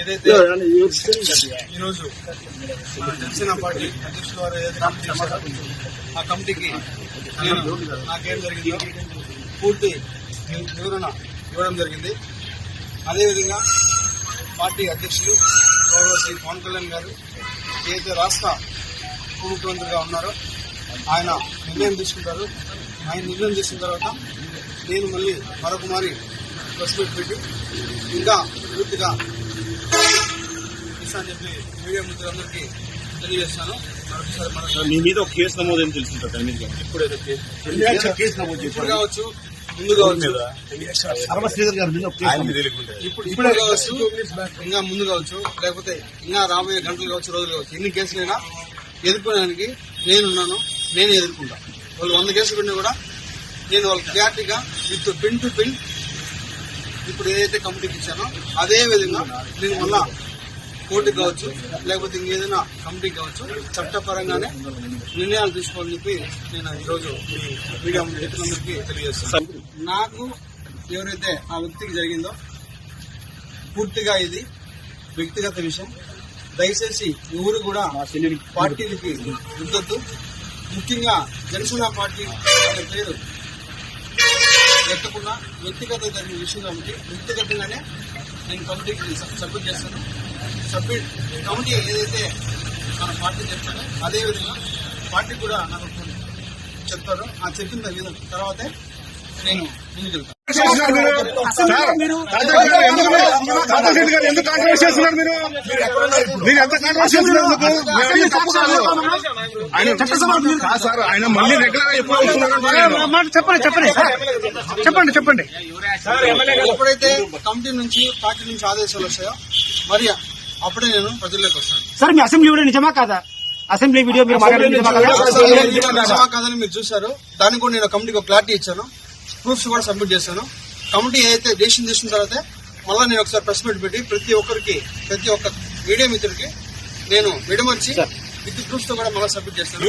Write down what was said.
ఏదైతే ఈరోజు జనసేన పార్టీ అధ్యక్షుల వారు ఏదైతే కమిటీ ఇచ్చారో ఆ కమిటీకి నాకేం జరిగిందో పూర్తి వివరణ ఇవ్వడం జరిగింది. అదేవిధంగా పార్టీ అధ్యక్షులు గౌరవ శ్రీ పవన్ కళ్యాణ్ గారు ఏదైతే రాష్ట్ర ఉప ముఖ్యమంత్రిగా ఉన్నారో ఆయన నిర్ణయం తీసుకుంటారు. ఆయన నిర్ణయం తీసుకున్న తర్వాత నేను మళ్ళీ మరొకమారి ప్రెస్ మీట్ పెట్టి ఇంకా పూర్తిగా అని చెప్పి మీడియా మిత్రులందరికీ తెలియజేస్తాను. మీ మీద ఒక కేసు నమోదు తెలుసుకుంటారు. ఇప్పుడు కావచ్చు, ముందు కావచ్చు, ఇప్పుడు కావచ్చు, ఇంకా ముందు కావచ్చు, లేకపోతే ఇంకా రాబోయే గంటలు కావచ్చు, రోజులు కావచ్చు, ఎన్ని కేసులైనా ఎదుర్కోవడానికి నేనున్నాను. నేను ఎదుర్కొంటా. వాళ్ళు 100 కేసులు పెట్టినా కూడా నేను వాళ్ళకి క్లారిటీగా విత్ పిన్ టు పిన్ ఇప్పుడు ఏదైతే కమిటీకి ఇచ్చానో అదే విధంగా నేను మళ్ళా కోర్టుకి కావచ్చు, లేకపోతే ఇంకేదైనా కమిటీకి కావచ్చు, చట్టపరంగానే నిర్ణయాలు తీసుకోవాలని చెప్పి నేను ఈరోజు మీడియా మిత్రులందరికీ తెలియజేస్తాను. నాకు ఎవరైతే ఆ వ్యక్తికి జరిగిందో పూర్తిగా ఇది వ్యక్తిగత విషయం. దయచేసి ఎవరు కూడా పార్టీలకి రుద్దొద్దు. ముఖ్యంగా జనసేన పార్టీ అనే పేరు ఎత్తకుండా వ్యక్తిగత జరిగిన విషయం కాబట్టి వ్యక్తిగతంగానే నేను కమిటీకి సబ్మిట్ చేస్తాను. కమిటీ ఏదైతే మన పార్టీ చెప్తారో అదేవిధంగా పార్టీ కూడా నాకు చెప్తారో ఆ చెప్పిన తర్వాతే నేను ముందుకెళ్తాను. ఎందుకు కాంట్రవర్సీ చేస్తున్నారు మీరు? ఎంత కాంట్రవర్సీ చేస్తున్నారు? సార్ ఆయన మళ్ళీ రెగ్యులర్ గా ఎప్పుడు చెప్పండి. ఎప్పుడైతే కమిటీ నుంచి పార్టీ నుంచి ఆదేశాలు వస్తాయో మరి అప్పుడే నేను ప్రజల్లోకి వస్తాను. సార్ మీ అసెంబ్లీ వీడియో నిజమా కాదా? అసెంబ్లీ వీడియో నిజమా కాదని మీరు చూశారు. దానికి కూడా నేను కమిటీకి ఒక క్లారిటీ ఇచ్చాను. ప్రూఫ్స్ కూడా సబ్మిట్ చేశాను. కమిటీ ఏదైతే డెసిషన్ తీసుకున్న తర్వాత మళ్ళీ నేను ఒకసారి ప్రెస్ మీట్ పెట్టి ప్రతి ఒక్క మీడియా మిత్రుడికి నేను విడమర్చి విత్ ప్రూఫ్స్ తో కూడా మళ్ళీ సబ్మిట్ చేస్తాను.